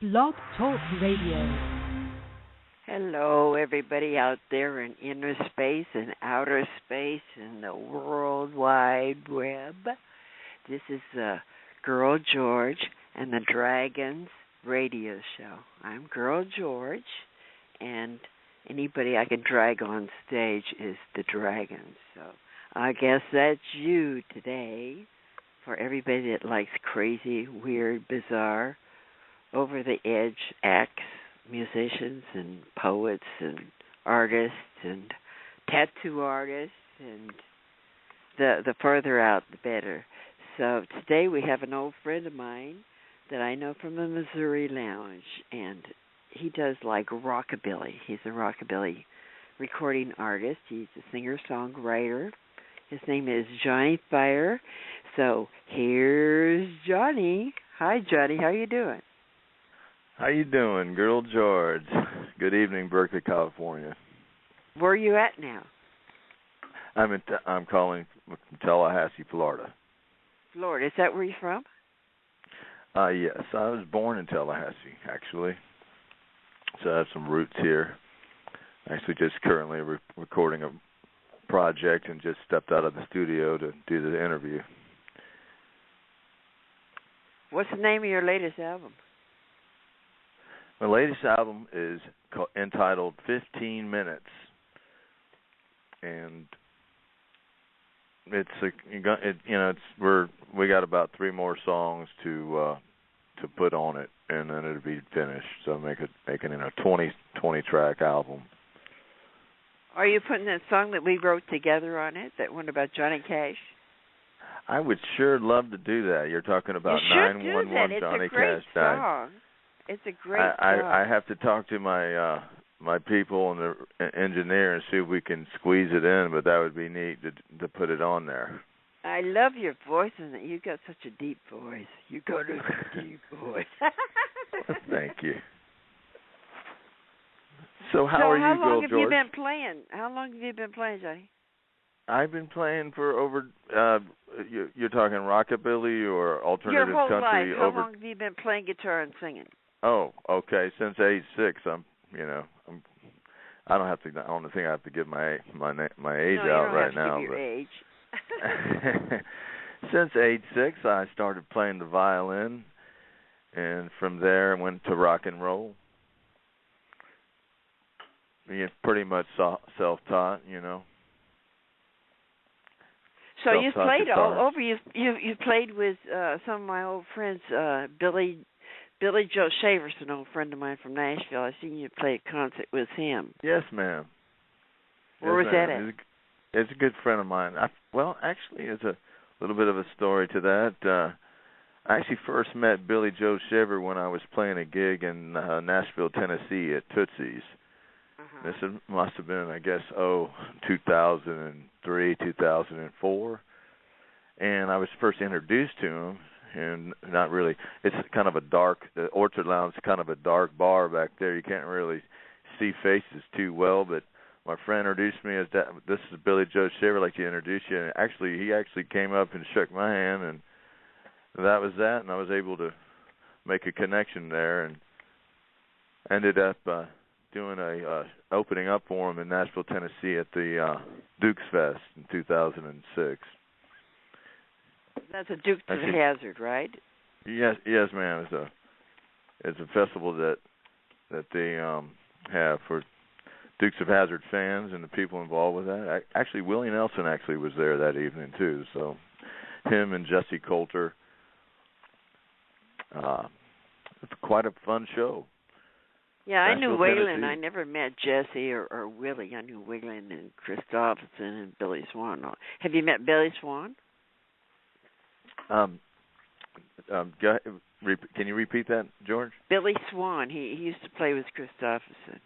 Blog Talk Radio. Hello, everybody out there in inner space and outer space and the World Wide Web. This is Girl George and the Dragons radio show. I'm Girl George, and anybody I can drag on stage is the Dragons. So I guess that's you today, for everybody that likes crazy, weird, bizarre, over-the-edge acts, musicians and poets and artists and tattoo artists, and the further out, the better. So today we have an old friend of mine that I know from the Missouri Lounge, and he does like rockabilly. He's a rockabilly recording artist. He's a singer-songwriter. His name is Johnny Fire. So here's Johnny. Hi, Johnny. How you doing? How you doing, Girl George? Good evening, Berkeley, California. Where are you at now? I'm calling from Tallahassee, Florida. Florida. Is that where you're from? Yes, I was born in Tallahassee, actually. So I have some roots here. Actually, just currently recording a project and just stepped out of the studio to do the interview. What's the name of your latest album? My latest album is entitled 15 Minutes, and we got about 3 more songs to put on it, and then it'll be finished. So making it a 20 track album. Are you putting that song that we wrote together on it, that one about Johnny Cash? I would sure love to do that. You're talking about 911 Johnny Cash died. It's a great song. I have to talk to my people and the engineer and see if we can squeeze it in, but that would be neat to put it on there. I love your voice, and you got such a deep voice. You got a deep voice. Thank you. So how are you, Girl George? How long have you been playing? How long have you been playing, Johnny? I've been playing for over. You're talking rockabilly or alternative your whole country? Life. How long have you been playing guitar and singing? Oh, okay. Since age 6, I don't think I have to give my age out right now. No, you don't have to give your age. Since age 6, I started playing the violin, and from there I went to rock and roll. Pretty much self-taught, So you played all over. You played with some of my old friends, Billy Joe Shaver's an old friend of mine from Nashville. I seen you play a concert with him. Yes, ma'am. Where was that at? It's a good friend of mine. Actually, it's a little bit of a story to that. I actually first met Billy Joe Shaver when I was playing a gig in Nashville, Tennessee at Tootsie's. This must have been, I guess, 2003, 2004. And I was first introduced to him, and not really. It's kind of a dark, the Orchard Lounge is kind of a dark bar back there. You can't really see faces too well, but my friend introduced me as that. This is Billy Joe Shaver, I'd like to introduce you. And he actually came up and shook my hand, and that was that. And I was able to make a connection there, and ended up doing a opening up for him in Nashville, Tennessee at the Dukes Fest in 2006. That's a Dukes of Hazzard, right? Yes, ma'am. It's a festival that they have for Dukes of Hazzard fans and the people involved with that. Actually, Willie Nelson was there that evening too. So him and Jesse Coulter. It's quite a fun show. Yeah, I knew Waylon. Tennessee. I never met Jesse or Willie. I knew Waylon and Christopherson and Billy Swan. Have you met Billy Swan? Can you repeat that, George? Billy Swan. He used to play with Christopherson.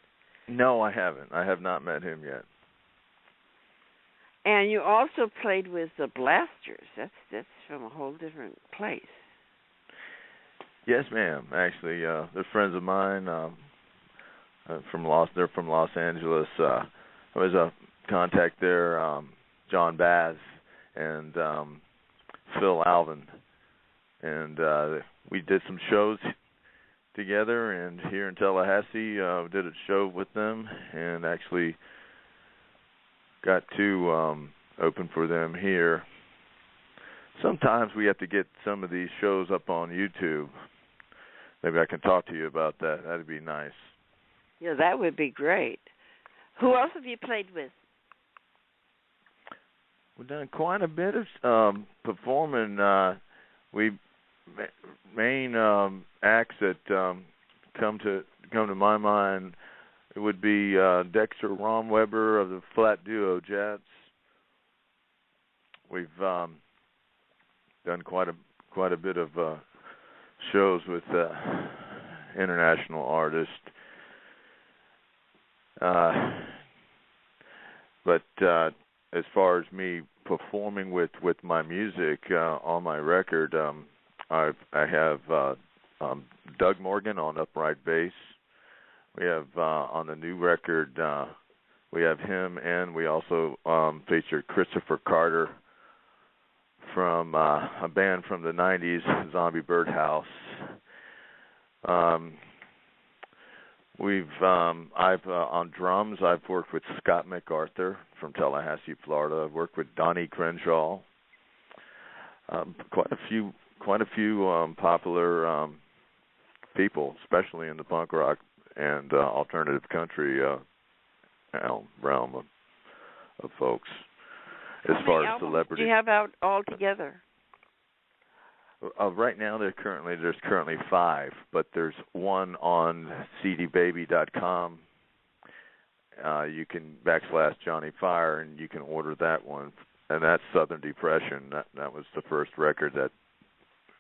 No, I haven't. I have not met him yet. And you also played with the Blasters. That's from a whole different place. Yes, ma'am. Actually, they're friends of mine. They're from Los Angeles. I was a contact there. John Bass and Phil Alvin, and we did some shows together, and here in Tallahassee, did a show with them, and actually got to open for them here. Sometimes we have to get some of these shows up on YouTube. Maybe I can talk to you about that. That'd be nice. Yeah, that would be great. Who else have you played with? We've done quite a bit of performing. Main acts that come to my mind, it would be Dexter Romweber of the Flat Duo Jets. We've done quite a bit of shows with international artists. But as far as me performing with my music on my record, I have Doug Morgan on upright bass. We have on the new record, we have him, and we also featured Christopher Carter from a band from the 90s, Zombie Birdhouse. I've on drums, I've worked with Scott MacArthur from Tallahassee, Florida. I've worked with Donnie Crenshaw. Quite a few popular people, especially in the punk rock and alternative country realm of folks. As far as celebrities, do you have out altogether? Right now, there's currently 5, but there's one on cdbaby.com. You can / Johnny Fire, and you can order that one, and that's Southern Depression. That was the first record that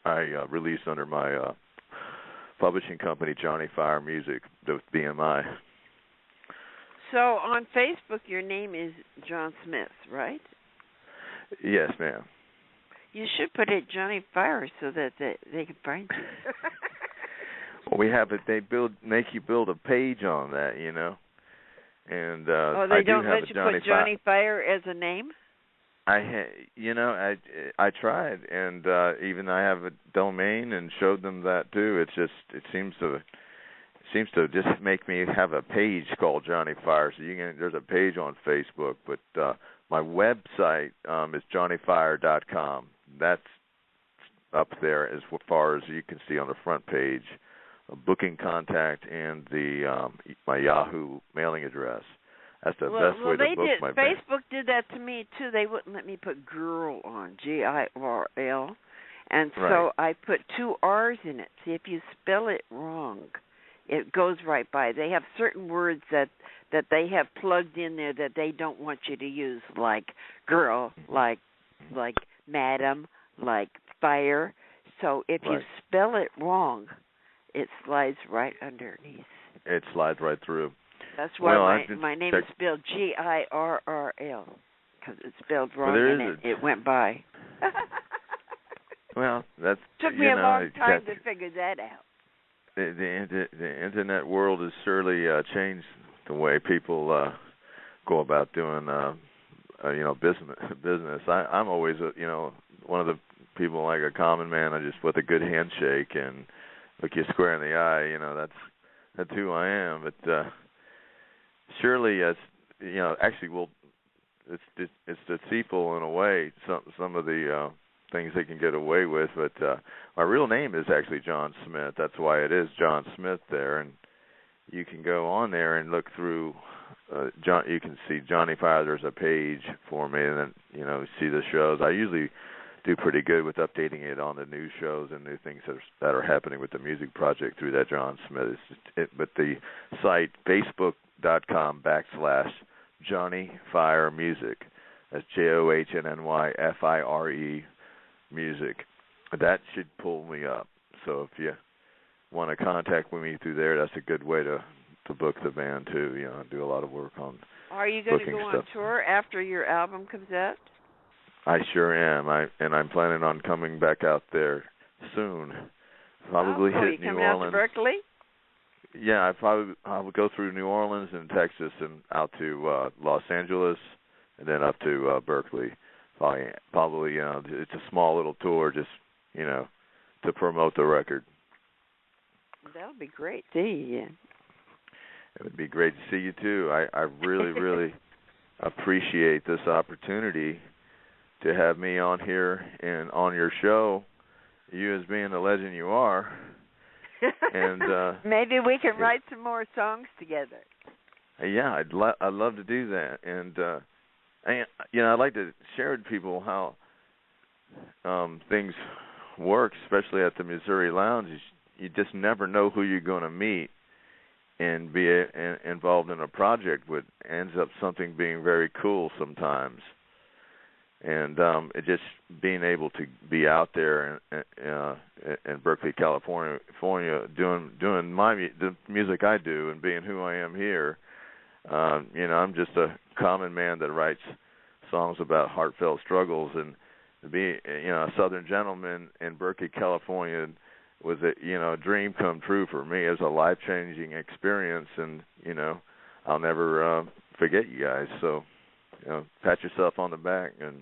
I released under my publishing company, Johnny Fire Music, with BMI. So on Facebook, your name is John Smith, right? Yes, ma'am. You should put it Johnny Fire so that they can find you. Well, we have it. They make you build a page on that, you know. And they don't let you put Johnny Fire as a name? I tried, and even I have a domain and showed them that too. It seems to just make me have a page called Johnny Fire. So there's a page on Facebook, but my website is johnnyfire.com. That's up there as far as you can see on the front page. A booking contact and my Yahoo mailing address. That's the best way to book my band. Facebook did that to me too. They wouldn't let me put girl on, GIRL, and so I put 2 R's in it. See, if you spell it wrong, it goes right by. They have certain words that they have plugged in there that they don't want you to use, like girl, like madam, like fire. So if you spell it wrong, it slides right underneath. It slides right through. That's why my name is spelled GIRRL, because it's spelled wrong and it went by. Well, that took me a long time to figure that out. The internet world has surely changed the way people go about doing business. I'm always one of the people, like a common man. I just with a good handshake and look you square in the eye. That's who I am. But surely, actually, it's deceitful in a way. Some of the things they can get away with, but my real name is actually John Smith. That's why it is John Smith there, and you can go on there and look through. You can see Johnny Fire. There's a page for me, and then see the shows. I usually do pretty good with updating it on the new shows and new things that are happening with the music project through that John Smith. But the site facebook.com / Johnny Fire Music. That's JOHNNYFIRE Music. That should pull me up. So if you want to contact with me through there, that's a good way to book the band too. I do a lot of work on. Are you going to go on tour after your album comes out? I sure am. I'm planning on coming back out there soon. Probably hit New Orleans. Out to Berkeley? Yeah, I will go through New Orleans and Texas and out to Los Angeles and then up to Berkeley. Probably it's a small little tour just to promote the record. That'll be great. See you again. It would be great to see you too. I really, really appreciate this opportunity to have me on here and on your show. You as being the legend you are. And maybe we can write some more songs together. Yeah, I'd love to do that. And I'd like to share with people how things work, especially at the Missouri Lounge. You just never know who you're going to meet and be involved in a project with. Ends up something being very cool sometimes. And it just being able to be out there in Berkeley, California, doing the music I do and being who I am here. I'm just a common man that writes songs about heartfelt struggles, and to be a Southern gentleman in Berkeley, California was a dream come true for me. It was a life-changing experience, and I'll never forget you guys. So pat yourself on the back, and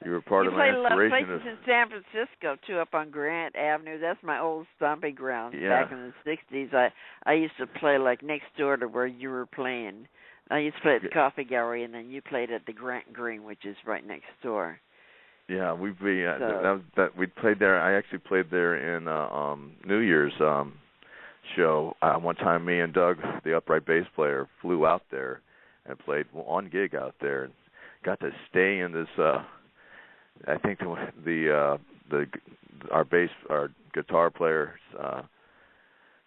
you were part of my inspiration. You played a lot of places in San Francisco too, up on Grant Avenue. That's my old stomping ground back in the '60s. I used to play like next door to where you were playing. I used to play at the Coffee Gallery, and then you played at the Grant Green, which is right next door. Yeah, we played there. I actually played there in New Year's show. One time, me and Doug, the upright bass player, flew out there and played on gig out there, and got to stay in this. I think our guitar player's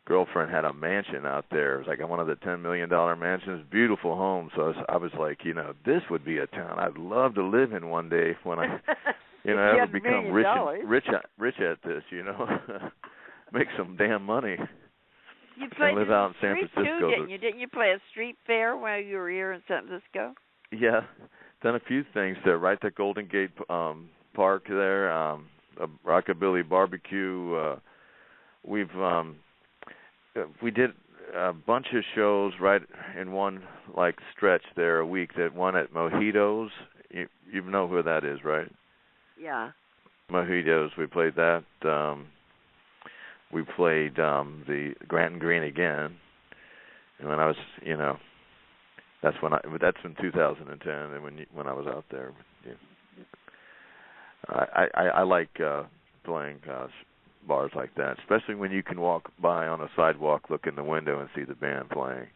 girlfriend had a mansion out there. It was like one of the $10 million mansions, beautiful home. So I was like, this would be a town I'd love to live in one day when I, ever become rich at this, make some damn money. You played live out in San Francisco. Too, didn't you? Didn't you play a street fair while you were here in San Francisco? Yeah, done a few things there. Right at Golden Gate Park there, a Rockabilly Barbecue. We did a bunch of shows right in one stretch there a week. That one at Mojitos. You know who that is, right? Yeah. Mojitos. We played that. We played the Grant and Green again. And when I was, that's in 2010, and when I was out there. Yeah. I like playing bars like that, especially when you can walk by on a sidewalk, look in the window, and see the band playing.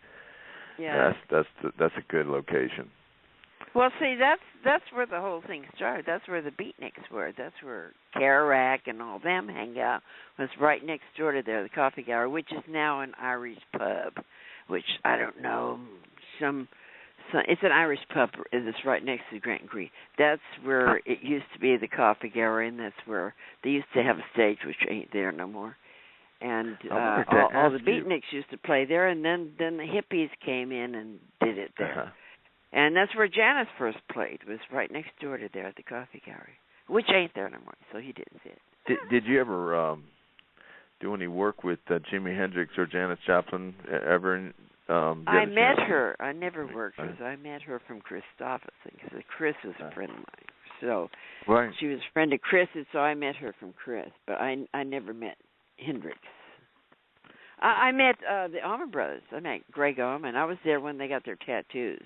Yeah, that's a good location. Well, see, that's where the whole thing started. That's where the Beatniks were. That's where Kerouac and all them hang out. Was right next door to there, the Coffee Gallery, which is now an Irish pub. Which I don't know, it's an Irish pub. It's right next to the Grant and Green. That's where it used to be, the Coffee Gallery, and that's where they used to have a stage, which ain't there no more. And all the Beatniks used to play there, and then the hippies came in and did it there. Uh-huh. And that's where Janis first played, was right next door to there at the Coffee Gallery, which ain't there no more, so he didn't see it. Did you ever do any work with Jimi Hendrix or Janis Joplin ever? I met her. I never worked with her. I met her from Chris Stophenson, because Chris was a friend of mine. So she was a friend of Chris's, so I met her from Chris. But I never met Hendrix. I met the Allman Brothers. I met Greg Allman. I was there when they got their tattoos,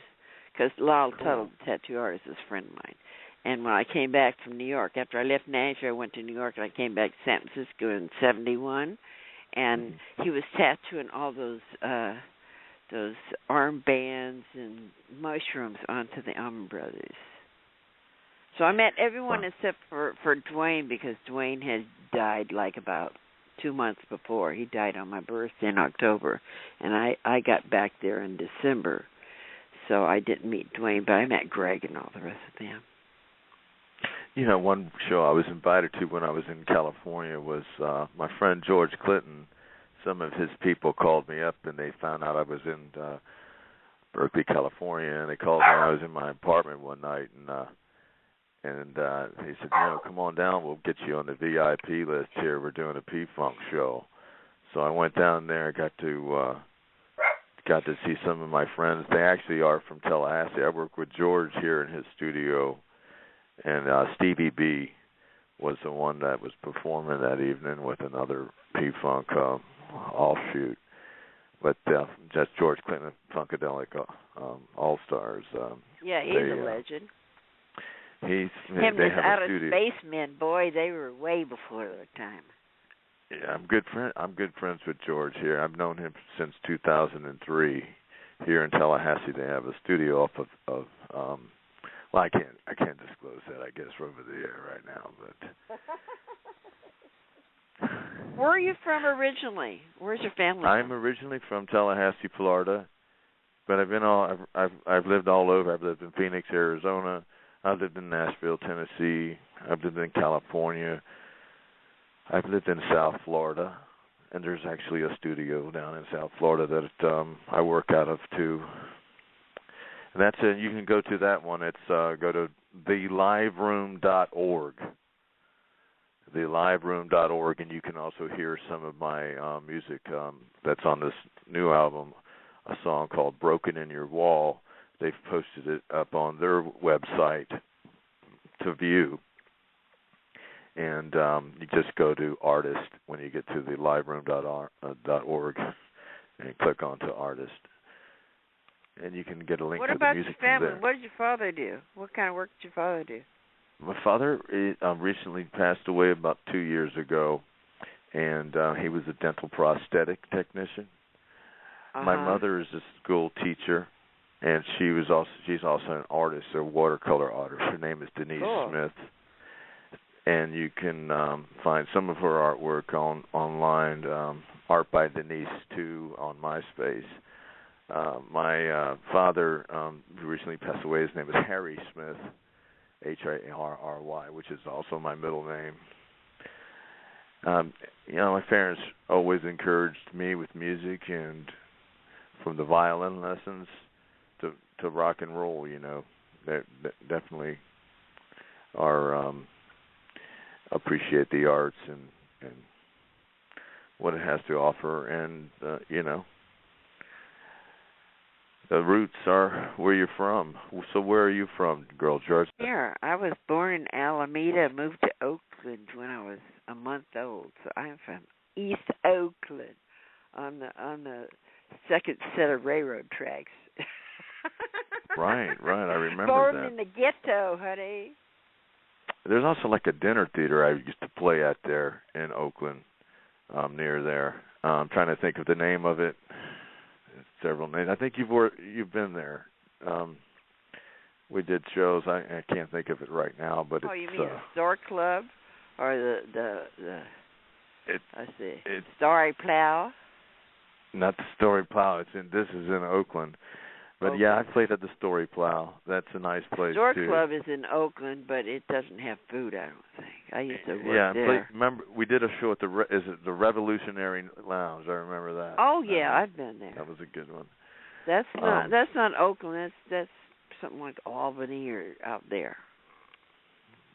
because Lyle Tuttle, the tattoo artist, is a friend of mine. And when I came back from New York, after I left Nashville, I went to New York, and I came back to San Francisco in '71, and he was tattooing all those armbands and mushrooms onto the Allman Brothers. So I met everyone except for Dwayne, because Dwayne had died about 2 months before. He died on my birthday in October, and I got back there in December. So I didn't meet Dwayne, but I met Greg and all the rest of them. One show I was invited to when I was in California was my friend George Clinton. Some of his people called me up, and they found out I was in Berkeley, California, and they called me. I was in my apartment one night, and he said, come on down. We'll get you on the VIP list here. We're doing a P-Funk show. So I went down there. Got to see some of my friends. They actually are from Tallahassee. I work with George here in his studio, and Stevie B was the one that was performing that evening with another P-Funk offshoot. But just George Clinton Funkadelic All-Stars. Yeah, he's a legend. Him and they his have Out a of studio. Space Men, boy, they were way before their time. Yeah, I'm good friends with George here. I've known him since 2003. Here in Tallahassee, they have a studio off of well, I can't disclose that, I guess, over the air right now, but Where are you from originally? Where's your family I'm from? originally from Tallahassee, Florida, but I've lived all over. I've lived in Phoenix, Arizona. I've lived in Nashville, Tennessee. I've lived in California. I've lived in South Florida, and there's actually a studio down in South Florida that I work out of too. And that's it. You can go to that one. It's go to theliveroom.org. Theliveroom.org, and you can also hear some of my music that's on this new album, a song called Broken in Your Wall. They've posted it up on their website to view. And you just go to artist when you get to the liveroom.org and click onto artist. And you can get a link what to about the music your family? from there. What did your father do? What kind of work did your father do? My father recently passed away about 2 years ago, and he was a dental prosthetic technician. My mother is a school teacher, and she's also an artist, a watercolor artist. Her name is Denise Smith. And you can find some of her artwork online, Art by Denise, too, on MySpace. My father recently passed away. His name is Harry Smith, Harry, which is also my middle name. My parents always encouraged me with music, and from the violin lessons to rock and roll, they definitely are... appreciate the arts and what it has to offer, and the roots are where you're from. So where are you from, Girl George? Here, I was born in Alameda, moved to Oakland when I was a month old. So I'm from East Oakland, on the second set of railroad tracks. Right. I remember born that. in the ghetto, honey. There's also like a dinner theater I used to play at there in Oakland, near there. I'm trying to think of the name of it. Several names. I think you've been there. We did shows. I can't think of it right now, but it's. You mean the Store Club, or the I see. It's Story Plow. Not the Story Plow. This is in Oakland. But yeah, I played at the Story Plow. That's a nice place Store too. Club is in Oakland, but it doesn't have food, I don't think. I used to work there. Remember we did a show at the Revolutionary Lounge. I remember that. Oh yeah, I've been there. That was a good one. That's not Oakland. That's something like Albany or out there.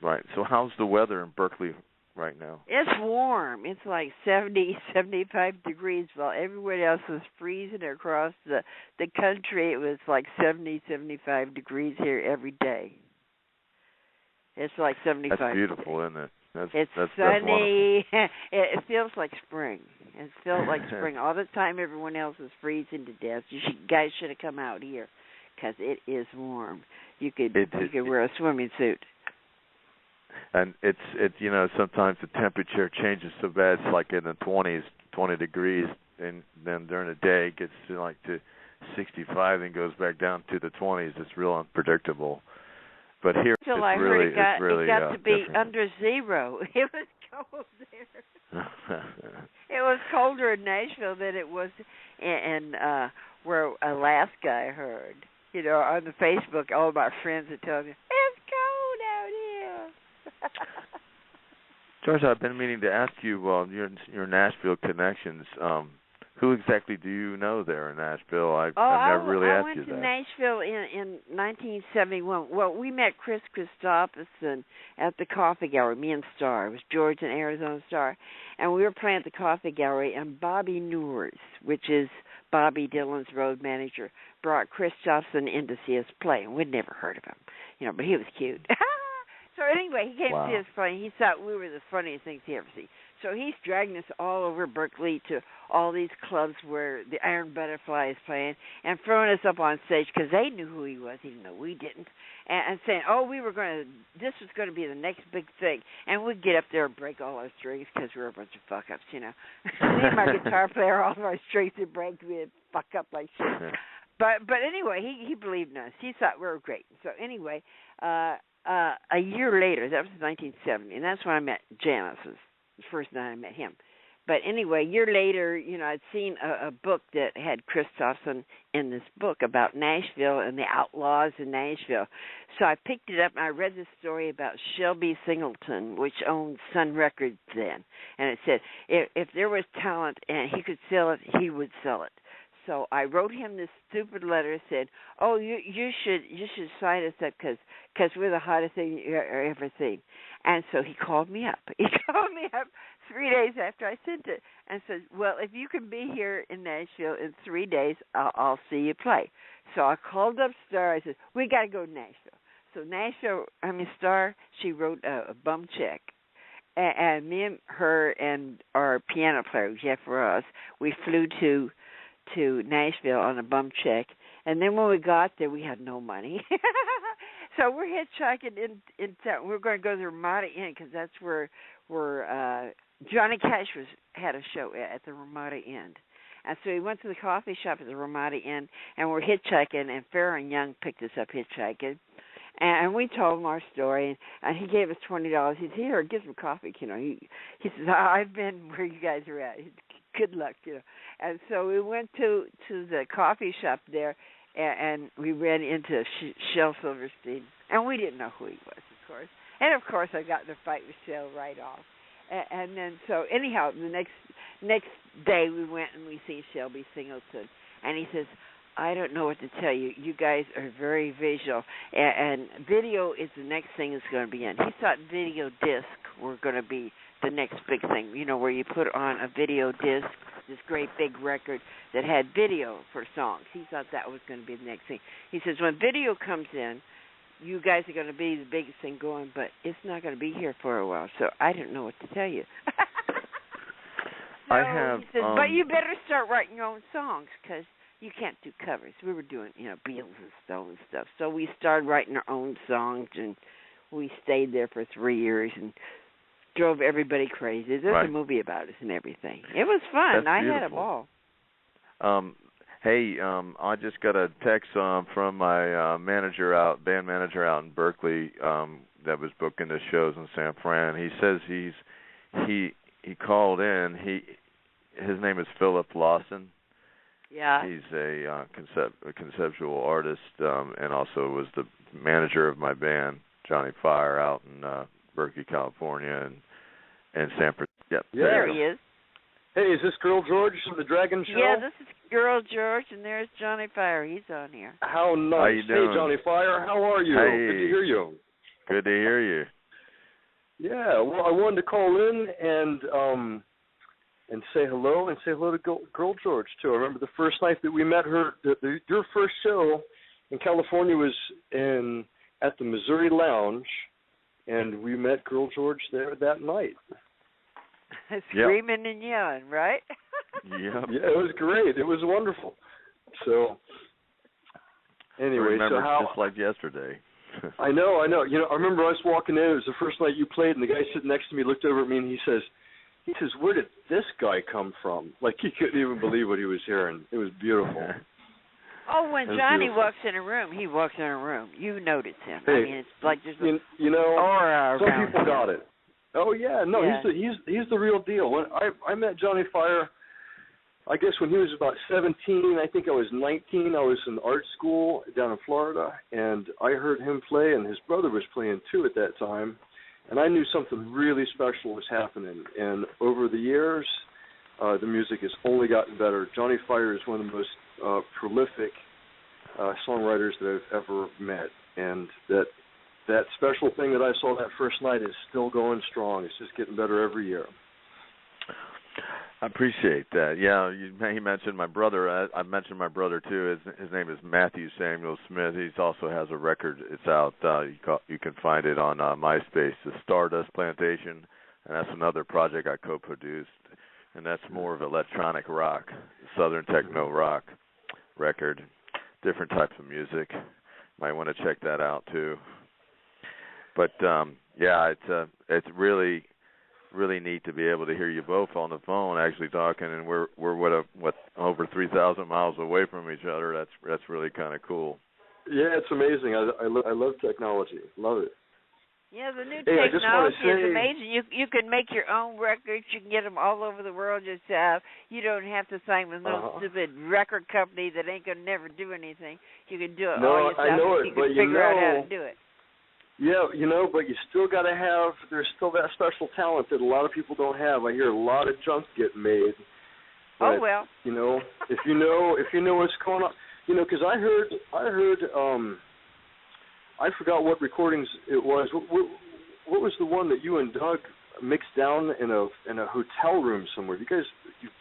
Right. So how's the weather in Berkeley right now? It's warm. It's like 70, 75 degrees, while everywhere else was freezing across the country. It was like 70, 75 degrees here every day. It's like 75. That's beautiful, isn't it? It's sunny. It feels like spring. It feels like spring. All the time everyone else is freezing to death. Guys should have come out here because it is warm. You could wear a swimming suit. And it's sometimes the temperature changes so bad, it's like in the 20s, 20 degrees, and then during the day it gets to 65 and goes back down to the 20s. It's real unpredictable. But here it got to be different. under zero. It was cold there. It was colder in Nashville than it was in where Alaska, I heard. On the Facebook, all my friends are telling me, it's cold out here. George, I've been meaning to ask you, your Nashville connections. Who exactly do you know there in Nashville? I've never really asked you that. I went to Nashville in 1971. Well, we met Chris Christopherson at the Coffee Gallery, me and Star. It was George and Arizona Star. And we were playing at the Coffee Gallery, and Bobby Noors, which is Bobby Dylan's road manager, brought Christopherson in to see us play. And we'd never heard of him, but he was cute. So anyway, he came to see us play. He thought we were the funniest things he ever seen. So he's dragging us all over Berkeley to all these clubs where the Iron Butterfly is playing and throwing us up on stage because they knew who he was, even though we didn't, and saying, this was going to be the next big thing. And we'd get up there and break all our strings because we were a bunch of fuck-ups, Me and my guitar player, all of our strings would break. We'd fuck up like shit. But anyway, he believed in us. He thought we were great. So anyway, a year later, that was 1970, and that's when I met Janice. Was the first night I met him. But anyway, a year later, I'd seen a book that had Christopherson in this book about Nashville and the outlaws in Nashville. So I picked it up and I read this story about Shelby Singleton, which owned Sun Records then. And it said if there was talent and he could sell it, he would sell it. So I wrote him this stupid letter, said, "Oh, you should sign us up because we're the hottest thing you ever seen." And so he called me up. He called me up 3 days after I sent it and said, "Well, if you can be here in Nashville in 3 days, I'll see you play." So I called up Star. I said, "We got to go to Nashville." So Star, she wrote a bum check. And me and her and our piano player, Jeff Ross, we flew to Nashville on a bum check, and then when we got there, we had no money. So we're hitchhiking in town. We're going to go to the Ramada Inn because that's where Johnny Cash had a show at the Ramada Inn. And so we went to the coffee shop at the Ramada Inn, and we're hitchhiking, and Farrah and Young picked us up hitchhiking. And we told him our story, and he gave us $20. He said, "Here, get some coffee." He says, "I've been where you guys are at. Good luck." And so we went to the coffee shop there, and we ran into Shel Silverstein, and we didn't know who he was, of course. And of course, I got in a fight with Shel right off. And then so anyhow, the next day we went and we see Shelby Singleton, and he says, "I don't know what to tell you. You guys are very visual, and video is the next thing that's going to be in." He thought video disc were going to be the next big thing, where you put on a video disc, this great big record that had video for songs. He thought that was going to be the next thing. He says, when video comes in, you guys are going to be the biggest thing going, but it's not going to be here for a while, so I don't know what to tell you. He says, but you better start writing your own songs, because you can't do covers. We were doing, Beatles and Stones stuff. So we started writing our own songs, and we stayed there for 3 years and drove everybody crazy. There's a movie about us and everything. It was fun. I had a ball. Hey, I just got a text from my band manager out in Berkeley that was booking the shows in San Fran. He says he called in. His name is Philip Lawson. Yeah. He's a conceptual artist and also was the manager of my band, Johnny Fire, out in Berkeley, California, and San Francisco. Yep. Yeah. There he is. Hey, is this Girl George from the Dragon Show? Yeah, this is Girl George, and there's Johnny Fire. He's on here. How nice. How you doing? Hey, Johnny Fire, how are you? Hey. Good to hear you. Good to hear you. Yeah, well, I wanted to call in and say hello to Girl George, too. I remember the first night that we met her, your first show in California was at the Missouri Lounge, and we met Girl George there that night. Screaming and yelling, right? Yep. Yeah, it was great. It was wonderful. So, anyway, I remember just like yesterday. I know. I remember us walking in. It was the first night you played, and the guy sitting next to me looked over at me, and he says, "Where did this guy come from?" Like he couldn't even believe what he was hearing. It was beautiful. Oh, when Johnny walks in a room, he walks in a room. You notice him. Hey, I mean, it's like there's aura some people got it. Oh yeah, no, yeah. he's the real deal. When I met Johnny Fire, I guess when he was about 17, I think I was 19. I was in art school down in Florida, and I heard him play, and his brother was playing too at that time, and I knew something really special was happening. And over the years, the music has only gotten better. Johnny Fire is one of the most prolific songwriters that I've ever met, and that special thing that I saw that first night is still going strong. It's just getting better every year. I appreciate that. Yeah, he mentioned my brother. I mentioned my brother too. His name is Matthew Samuel Smith. He also has a record. It's out. You can find it on MySpace. The Stardust Plantation. and that's another project I co-produced, and that's more of electronic rock, southern techno rock record, different types of music. Might want to check that out too. But yeah, it's really neat to be able to hear you both on the phone actually talking, and we're what over 3,000 miles away from each other. That's really kind of cool. Yeah, it's amazing. I love technology. Love it. Yeah, the new Hey, technology is amazing. You can make your own records. You can get them all over the world. Just you don't have to sign with no stupid record company that ain't gonna never do anything. You can do it all yourself. I know it, you but can figure out how to do it. Yeah, but you still got to have. There's still that special talent that a lot of people don't have. I hear a lot of junk getting made. But, oh well. If you know what's going on, because I heard. I forgot what recordings it was. What was the one that you and Doug mixed down in a hotel room somewhere? You guys.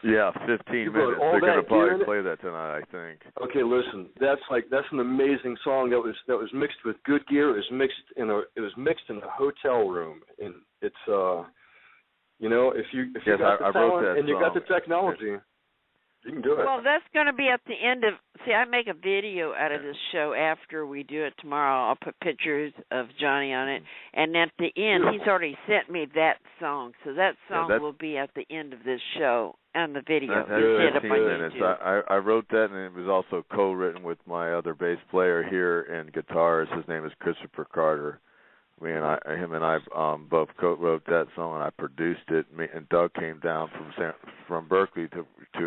15 minutes. They're gonna probably play that tonight, I think. Okay, listen. That's an amazing song. That was mixed with good gear. It was mixed in a hotel room, and it's if you got the talent and you got the technology. You can do it. Well, that's going to be at the end of... See, I make a video out of this show after we do it tomorrow. I'll put pictures of Johnny on it. And at the end, he's already sent me that song. So that song will be at the end of this show and the video. That's 15 minutes. I wrote that, and it was also co-written with my other bass player here in guitars. His name is Christopher Carter. Him and I both co-wrote that song, and I produced it. Me and Doug came down from Berkeley to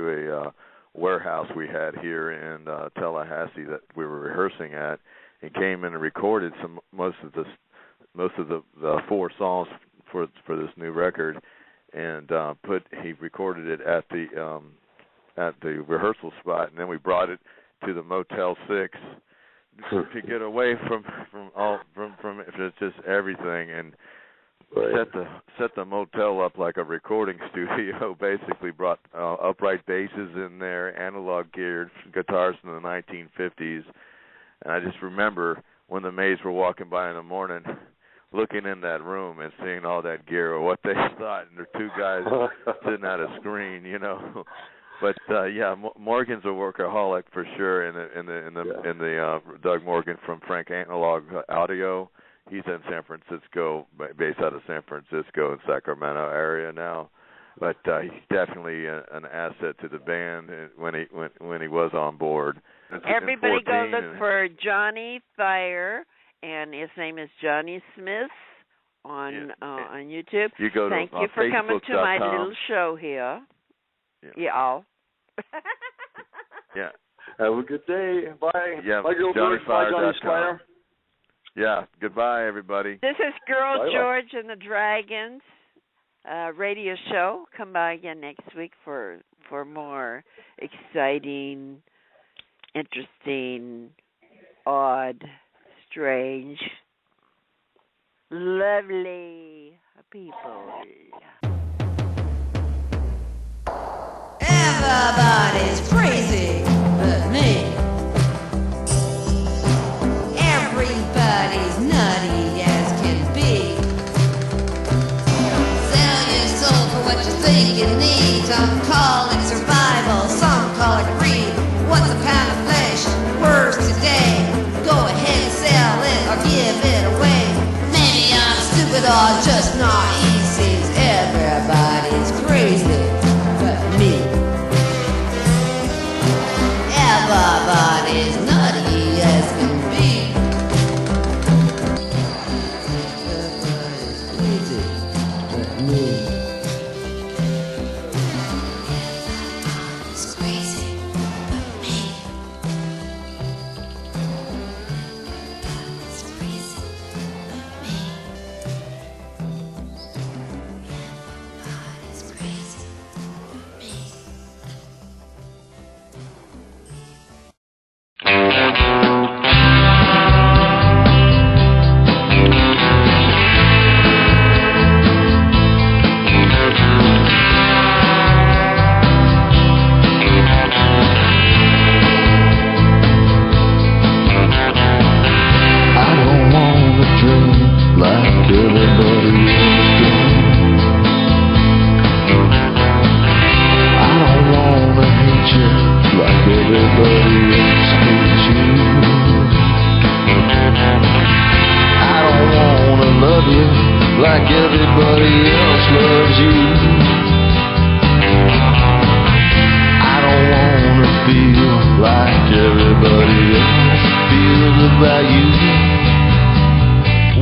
a warehouse we had here in Tallahassee that we were rehearsing at, and came in and recorded most of the 4 songs for this new record, and he recorded it at the rehearsal spot, and then we brought it to the Motel 6. To get away from just everything, and set the motel up like a recording studio. Basically, brought upright basses in there, analog geared guitars from the 1950s, and I just remember when the maids were walking by in the morning, looking in that room and seeing all that gear, or what they thought, and there are 2 guys sitting at a screen, But Morgan's a workaholic for sure, and the Doug Morgan from Frank Analog Audio. He's in San Francisco, based out of San Francisco and Sacramento area now. But he's definitely an asset to the band when he was on board. Everybody go look for Johnny Fire, and his name is Johnny Smith on YouTube. Thank you for coming to my little show here. Yeah. Yeah. Have a good day. Bye. Yeah. Bye, Girl George. Bye, Johnny Slayer. Yeah. Goodbye, everybody. This is Girl George and the Dragons radio show. Come by again next week for more exciting, interesting, odd, strange, lovely people. Everybody's crazy but me. Everybody's nutty as can be. Sell your soul for what you think you need. Some call it survival, some call it greed. What's a pound of flesh worth today? Go ahead and sell it or give it away. Maybe I'm stupid or just not easy. Everybody's crazy but me. everybody else needs you. I don't wanna love you like everybody else loves you. I don't wanna feel like everybody else feels about you.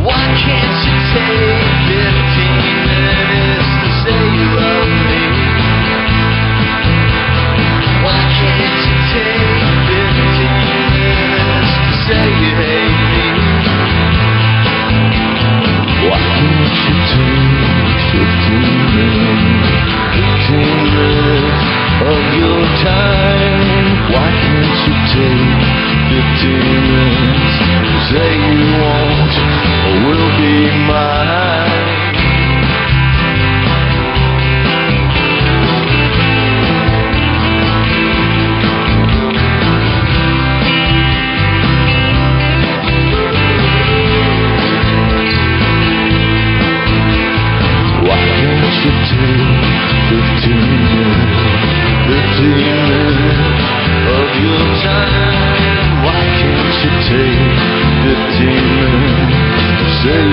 Why can't you take 15 minutes to say you love me? Why can't you take 15 minutes to say you hate me? Why can't you take 15 minutes of your time? Why can't you take 15 minutes to say you won't or will be mine? Why can't you take 15 minutes of your time? Why can't you take 15 minutes to say